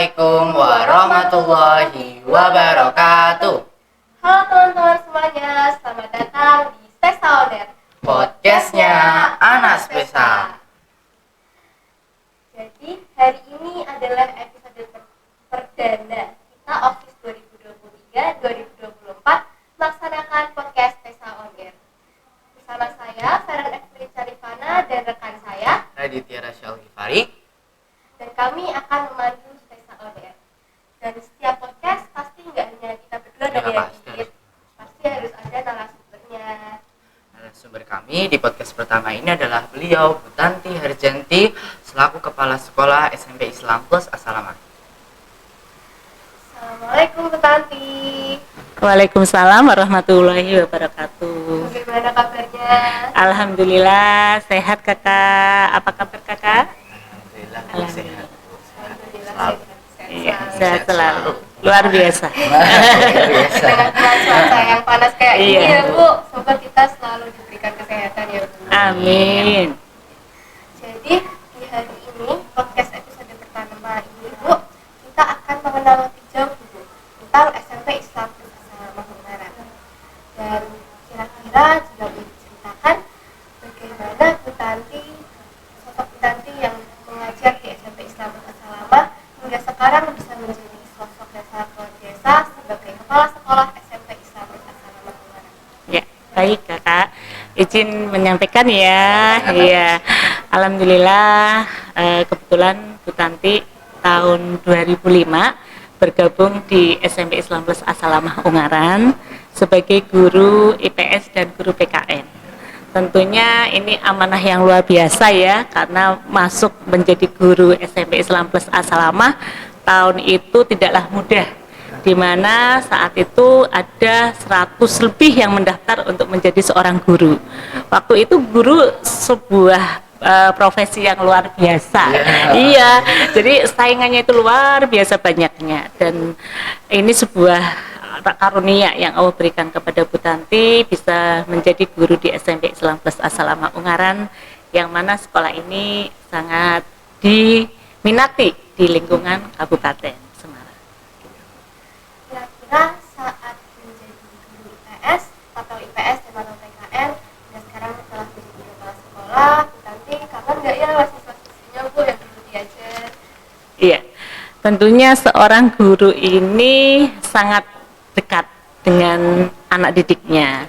Assalamualaikum warahmatullahi wabarakatuh. Halo teman-teman semuanya, selamat datang di Spesa Owner, Podcastnya Anak Spesa. Jadi hari ini adalah episode perdana kita Office 2023-2024 melaksanakan podcast Spesa Owner. Bersama saya, Feren Efri Carifana dan rekan saya Raditya Rasyal Ghifari. Dan kami akan memandu Spesa Owner. Dan setiap podcast pasti nggak hanya kita berdua dong ya, pasti harus ada narasumbernya. Narasumber kami di podcast pertama ini adalah beliau Bu Tanti Harjanti selaku Kepala Sekolah SMP Islam Plus As-Salamah. Assalamualaikum Bu Tanti. Waalaikumsalam warahmatullahi wabarakatuh. Bagaimana kabarnya? Alhamdulillah sehat kakak. Apa kabar kakak? Alhamdulillah sehat. Alhamdulillah Iya, sehat selalu. Luar biasa. Dengan cuaca yang panas kayak ini Iya. ya Bu, semoga kita selalu diberikan kesehatan ya Bu. Amin. Jadi di hari ini podcast episode pertama ini Bu, kita akan mengenal lebih jauh Bu tentang SMP Islam Plus As-Salamah Ungaran. Dan kira-kira juga boleh diceritakan bagaimana Bu Tanti, sosok Bu Tanti yang mengajar di SMP Islam Plus As-Salamah hingga sekarang bisa menjadi sosok yang sangat luar biasa sebagai kepala sekolah SMP Islam Plus As-Salamah Ungaran. Ya, baik kakak. Izin menyampaikan ya. Iya. Alhamdulillah kebetulan Bu Tanti tahun 2005 bergabung di SMP Islam Plus As-Salamah Ungaran sebagai guru IPS dan guru PKN. Tentunya ini amanah yang luar biasa ya, karena masuk menjadi guru SMP Islam Plus As-Salamah tahun itu tidaklah mudah, di mana saat itu ada 100 lebih yang mendaftar untuk menjadi seorang guru. Waktu itu guru sebuah profesi yang luar biasa. Iya, jadi saingannya itu luar biasa banyaknya, dan ini sebuah karunia yang Allah berikan kepada Bu Tanti bisa menjadi guru di SMP Islam Plus As-Salamah Ungaran, yang mana sekolah ini sangat diminati di lingkungan Kabupaten Semarang. Kira-kira saat menjadi guru IPS atau IPS dan atau PKN dan sekarang telah menjadi kepala sekolah, Bu Tanti kangen nggak ya siswa-siswinya Bu yang dulu diajar? Iya, tentunya seorang guru ini sangat dekat dengan anak didiknya,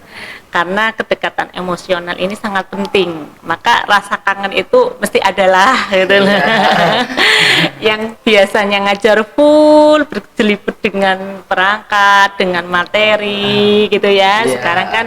karena kedekatan emosional ini sangat penting. Maka rasa kangen itu mesti adalah gitu. Yang biasanya ngajar full berjelibet dengan perangkat, dengan materi gitu ya. Sekarang kan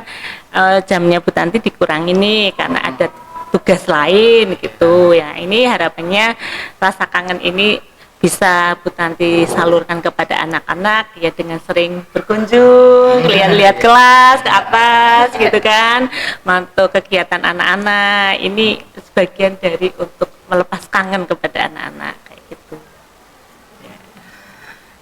jamnya Bu Tanti dikurangi nih karena ada tugas lain gitu ya. Ini harapannya rasa kangen ini bisa Bu Tanti salurkan kepada anak-anak ya, dengan sering berkunjung, lihat-lihat kelas ke atas gitu kan, mantau kegiatan anak-anak. Ini sebagian dari untuk melepas kangen kepada anak-anak kayak gitu.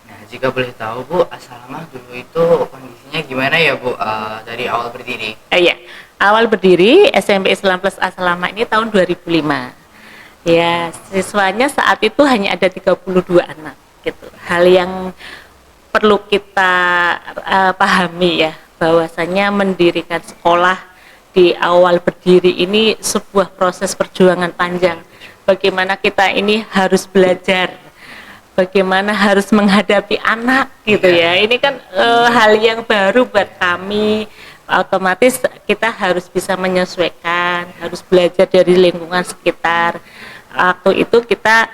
Nah, jika boleh tahu Bu, As-Salamah dulu itu kondisinya gimana ya Bu, dari awal berdiri? Iya, awal berdiri SMP Islam Plus As-Salamah ini tahun 2005. Ya, siswanya saat itu hanya ada 32 anak gitu. Hal yang perlu kita pahami ya, bahwasanya mendirikan sekolah di awal berdiri ini sebuah proses perjuangan panjang. Bagaimana kita ini harus belajar, bagaimana harus menghadapi anak gitu ya. Ini kan hal yang baru buat kami. Otomatis kita harus bisa menyesuaikan, harus belajar dari lingkungan sekitar. Waktu itu kita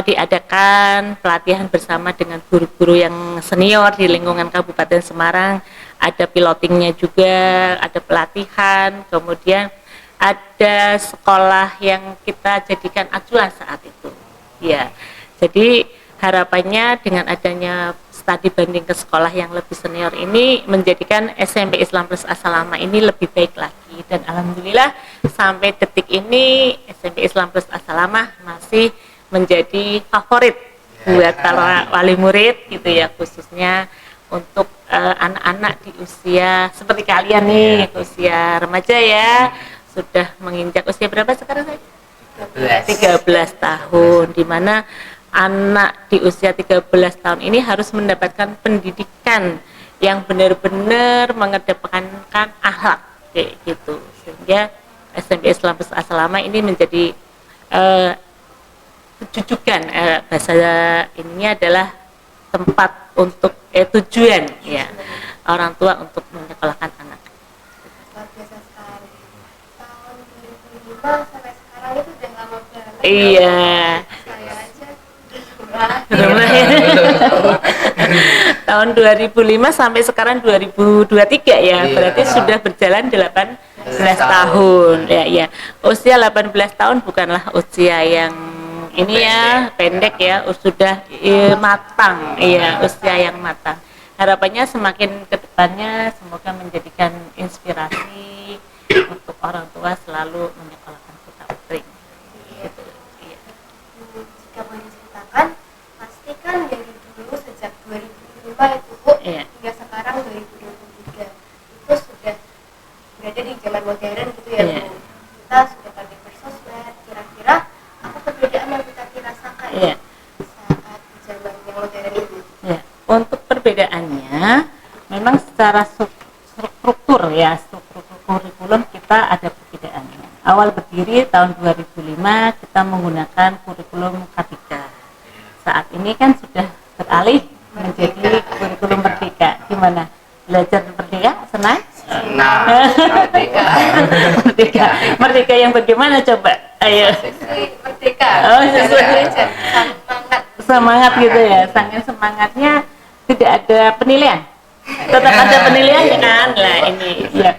diadakan pelatihan bersama dengan guru-guru yang senior di lingkungan Kabupaten Semarang. Ada pilotingnya juga, ada pelatihan, kemudian ada sekolah yang kita jadikan acuan saat itu. Ya, jadi harapannya dengan adanya studi banding ke sekolah yang lebih senior ini menjadikan SMP Islam Plus As-Salamah ini lebih baik lagi, dan alhamdulillah sampai detik ini SMP Islam Plus As-Salamah masih menjadi favorit buat para wali murid gitu ya, khususnya untuk anak-anak di usia seperti kalian nih, usia remaja ya, sudah menginjak usia berapa sekarang? 13 tahun, di mana anak di usia 13 tahun ini harus mendapatkan pendidikan yang benar-benar mengedepankan akhlak kayak gitu, sehingga SMP Islam Plus Asrama ini menjadi jujukan bahasa ininya adalah tempat untuk tujuan ya orang tua untuk menyekolahkan anak. Luar biasa sekali. Tahun 2005 sampai sekarang itu udah lama banget. Iya. Saya aja Tahun 2005 sampai sekarang 2023 ya, Iya. berarti sudah berjalan 18 tahun ya, ya. Usia 18 tahun bukanlah usia yang ini ya pendek ya, sudah matang ya, usia yang matang. Harapannya semakin ke depannya semoga menjadikan inspirasi untuk orang tua selalu menyekolahkan putra putri. Gitu. Iya. jika boleh diceritakan, pasti kan dari dulu sejak 2005 itu Bu, Iya. hingga sekarang 2023 itu sudah berada di zaman modern gitu ya Iya. Bu. Kita sudah pakai bersosmed, kira-kira apa perbedaan yang kita rasakan Iya. saat di zaman yang modern itu? Ya, untuk perbedaannya memang secara struktur ya, struktur kurikulum kita ada perbedaannya. Awal berdiri tahun 2005 kita menggunakan kurikulum K3. Saat ini kan sudah beralih menjadi kurikulum Merdeka. Gimana? Belajar merdeka? Senang? Nah, Merdeka. Merdeka yang bagaimana coba? Ayo. Merdeka. Oh, sesuai. Semangat. Semangat gitu ya, sangat semangatnya tidak ada penilaian, tetap ada penilaian ya kan. Nah ini ya,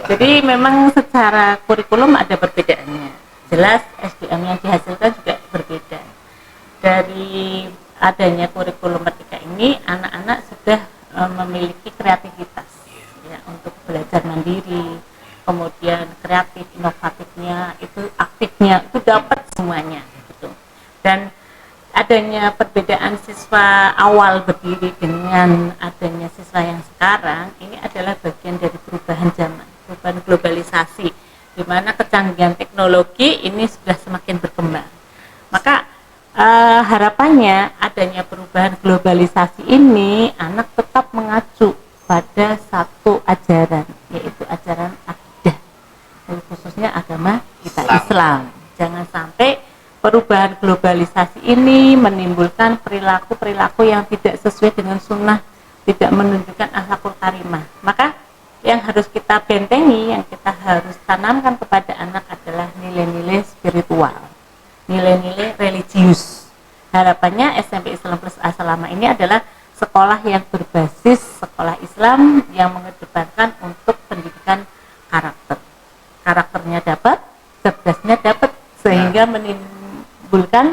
jadi memang secara kurikulum ada perbedaannya, jelas SDM yang dihasilkan juga berbeda. Dari adanya kurikulum Merdeka ini anak-anak sudah memiliki kreativitas ya, untuk belajar mandiri, kemudian kreatif, inovatifnya itu, aktifnya itu dapat semuanya gitu. Dan adanya perbedaan siswa awal berdiri dengan adanya siswa yang sekarang ini adalah bagian dari perubahan zaman, perubahan globalisasi, di mana kecanggihan teknologi ini sudah semakin berkembang. Maka harapannya adanya perubahan globalisasi ini anak tetap mengacu pada satu ajaran, yaitu ajaran akidah, khususnya agama kita Islam. Jangan sampai perubahan globalisasi ini menimbulkan perilaku-perilaku yang tidak sesuai dengan sunnah, tidak menunjukkan akhlakul karimah. Maka yang harus kita bentengi, yang kita harus tanamkan kepada anak adalah nilai-nilai spiritual, nilai-nilai religius. Harapannya SMP Islam Plus Asrama ini adalah sekolah yang berbasis sekolah Islam yang mengedepankan untuk pendidikan karakter. Karakternya dapat, cerdasnya dapat, sehingga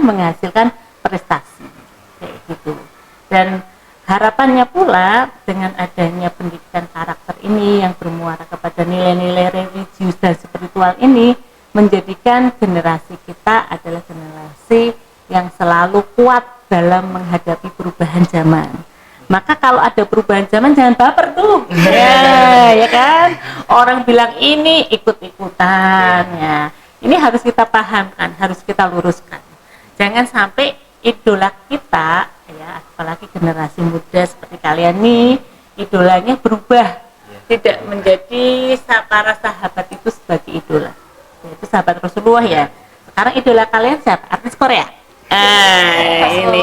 menghasilkan prestasi kayak gitu. Dan harapannya pula dengan adanya pendidikan karakter ini yang bermuara kepada nilai-nilai religius dan spiritual ini menjadikan generasi kita adalah generasi yang selalu kuat dalam menghadapi perubahan zaman. Maka kalau ada perubahan zaman jangan baper tuh. Ya kan? Orang bilang ini ikut-ikutan ya. Ini harus kita pahamkan, harus kita luruskan. Jangan sampai idola kita, ya, apalagi generasi muda seperti kalian nih, idolanya berubah, tidak menjadi para sahabat itu sebagai idola. Itu sahabat Rasulullah ya. Sekarang idola kalian siapa? Artis Korea. Ini,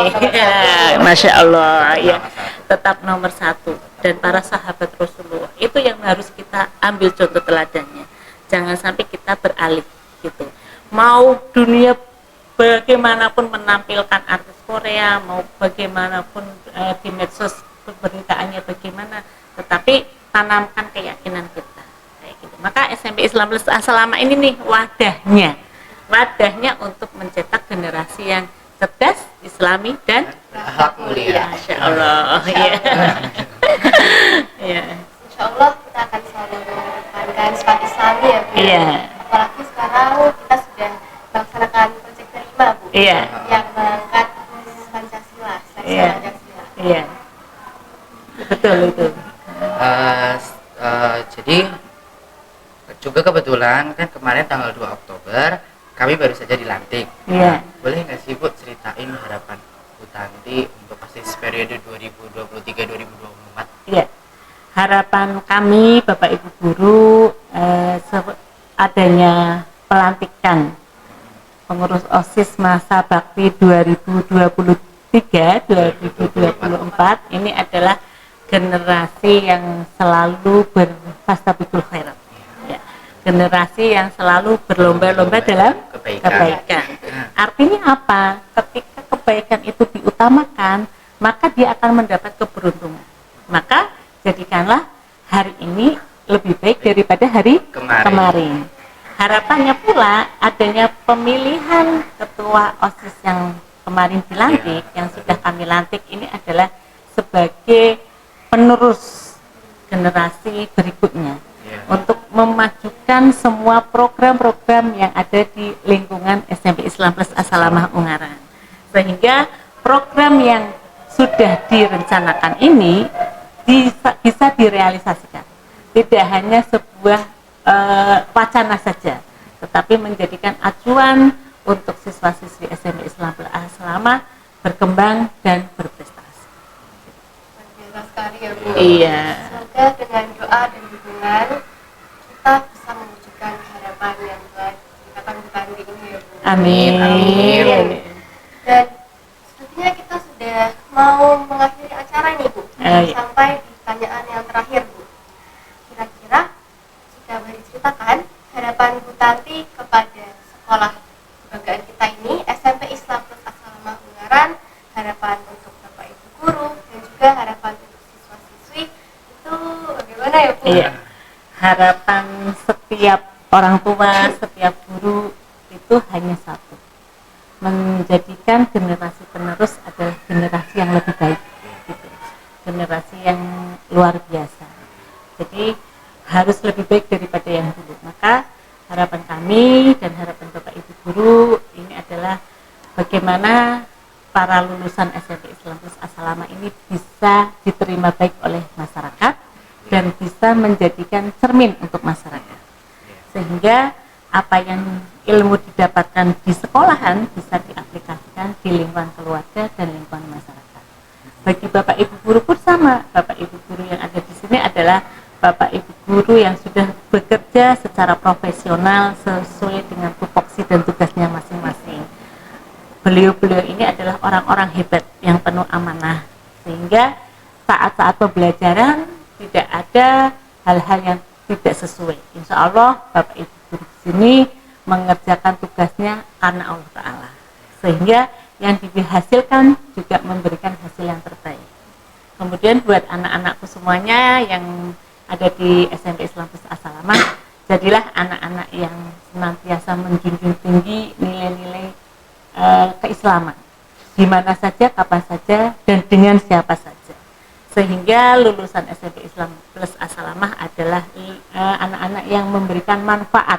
Masya Allah, ya, tetap nomor satu. Dan para sahabat Rasulullah itu yang harus kita ambil contoh teladannya. Jangan sampai kita beralih. Gitu. Mau dunia bagaimanapun menampilkan artis Korea, mau bagaimanapun di medsos pemberitaannya bagaimana, tetapi tanamkan keyakinan kita kayak gitu. Maka SMP Islam Plus Asrama ini nih wadahnya untuk mencetak generasi yang cerdas, islami dan akhlak mulia. Masya Allah. Ya. Ya. Insya Allah kita akan selalu mengedepankan sifat Islami ya Bu. Iya. Apalagi sekarang kita sudah melaksanakan proyek terima Bu, Iya. yang mengangkat Pancasila, seleksi Iya. Pancasila. Iya. Betul itu. Jadi juga kebetulan kan kemarin tanggal 2 Oktober kami baru saja dilantik. Iya. Boleh nggak sih Bu ceritain harapan Tanti untuk OSIS periode 2023-2024? Iya. Harapan kami Bapak Ibu guru adanya pelantikan pengurus OSIS masa bakti 2023-2024 ini adalah generasi yang selalu berfastabiqul khairat. Ya. Generasi yang selalu berlomba-lomba dalam kebaikan. Artinya apa? Ketika kebaikan itu diutamakan, maka dia akan mendapat keberuntungan. Maka jadikanlah hari ini lebih baik daripada hari kemarin. Harapannya pula adanya pemilihan ketua OSIS yang kemarin dilantik, yang sudah kami lantik ini adalah sebagai penerus generasi berikutnya untuk memajukan semua program-program yang ada di lingkungan SMP Islam Plus As-Salamah Ungaran. Sehingga program yang sudah direncanakan ini bisa direalisasikan, tidak hanya sebuah wacana saja, tetapi menjadikan acuan untuk siswa-siswi SMP Islam As-Salamah berkembang dan berprestasi. Luar biasa sekali ya Bu. Iya. Semoga dengan doa dan dukungan kita bisa mewujudkan harapan yang telah diceritakan Bu Tanti ini ya Bu. Amin. Amin. Dan sepertinya kita sudah mau mengakhiri acara ini Bu. Iya. Sampai di pertanyaan yang terakhir Bu. Kira-kira jika boleh diceritakan harapan Bu Tanti kepada sekolah kebanggaan kita ini SMP Islam Plus As-Salamah Ungaran, harapan untuk Bapak Ibu guru dan juga harapan untuk siswa-siswi itu bagaimana ya Bu? Iya. Harapan setiap orang tua, setiap guru itu hanya satu, menjadikan generasi penerus adalah generasi yang lebih baik, gitu. Generasi yang luar biasa. Jadi harus lebih baik daripada yang dulu. Maka harapan kami dan harapan Bapak Ibu guru ini adalah bagaimana para lulusan SMP Islam Plus As-Salamah ini bisa diterima baik oleh masyarakat dan bisa menjadikan cermin untuk masyarakat, sehingga apa yang ilmu didapatkan di sekolahan bisa diaplikasikan di lingkungan keluarga dan lingkungan masyarakat. Bagi Bapak Ibu guru pun sama. Bapak Ibu guru yang ada di sini adalah Bapak Ibu guru yang sudah bekerja secara profesional sesuai dengan tupoksi dan tugasnya masing-masing. Beliau-beliau ini adalah orang-orang hebat yang penuh amanah, sehingga saat-saat pembelajaran tidak ada hal-hal yang tidak sesuai. Insya Allah Bapak Ibu guru di sini mengerjakan tugasnya karena Allah Ta'ala, sehingga yang dihasilkan juga memberikan hasil yang terbaik. Kemudian buat anak-anakku semuanya yang ada di SMP Islam Plus As-Salamah, jadilah anak-anak yang senantiasa menjunjung tinggi nilai-nilai keislaman, di mana saja, kapan saja, dan dengan siapa saja, sehingga lulusan SMP Islam Plus As-Salamah adalah anak-anak yang memberikan manfaat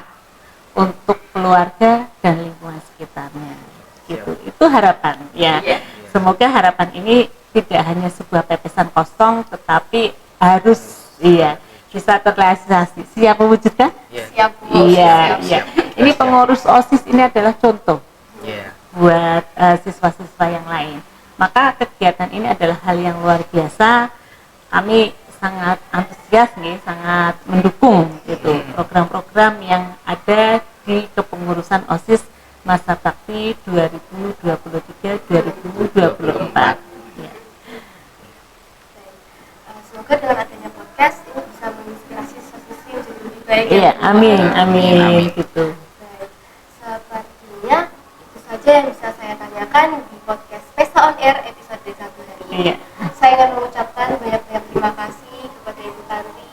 untuk keluarga dan lingkungan sekitarnya. Gitu. Itu harapan ya. Semoga harapan ini tidak hanya sebuah pepesan kosong, tetapi harus bisa terrealisasi. Siap mewujudkan? Siap Bu. Iya. Ini pengurus OSIS ini adalah contoh buat siswa-siswa yang lain. Maka kegiatan ini adalah hal yang luar biasa. Kami sangat antusias nih, sangat mendukung gitu program-program yang ada di kepengurusan OSIS masa bakti 2023-2024. Ya. Semoga dengan adanya podcast ini bisa menginspirasi siswa-siswi menjadi lebih baik. Iya, amin gitu. Baik, sepertinya itu saja yang bisa saya tanyakan di podcast Pesa on Air episode 1 hari ini. Iya. Saya ingin mengucapkan banyak-banyak terima kasih kepada Ibu Tanti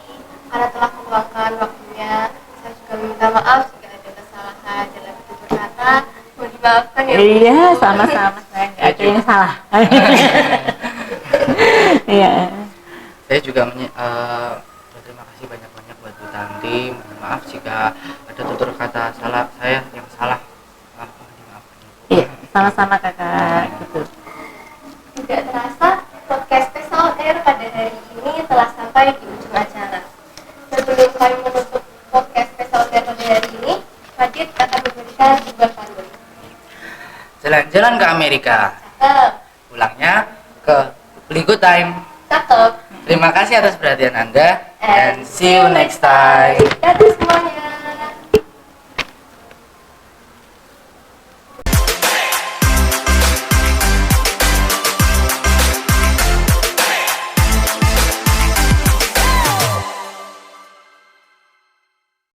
karena telah meluangkan waktunya. Saya juga meminta maaf jika ada kesalahan dalam tutur kata. Mohon dimaafkan ya Bu. Iya, sama-sama, saya nggak ada yang salah. Iya. Saya juga berterima kasih banyak-banyak buat Bu Tanti. Mohon maaf jika ada tutur kata salah saya yang salah. Mohon dimaafkan. Iya, sama-sama kakak gitu. Tidak terasa podcast Pesa on Air pada hari ini telah sampai di ujung acara. Sebelum kami menutup podcast Pesa on Air pada hari ini, Radit akan memberikan sebuah pantun. Jalan-jalan ke Amerika. Cakep. pulangnya ke Beli Good Time. Cakep. Terima kasih atas perhatian Anda, and see you next time. Dadah semuanya.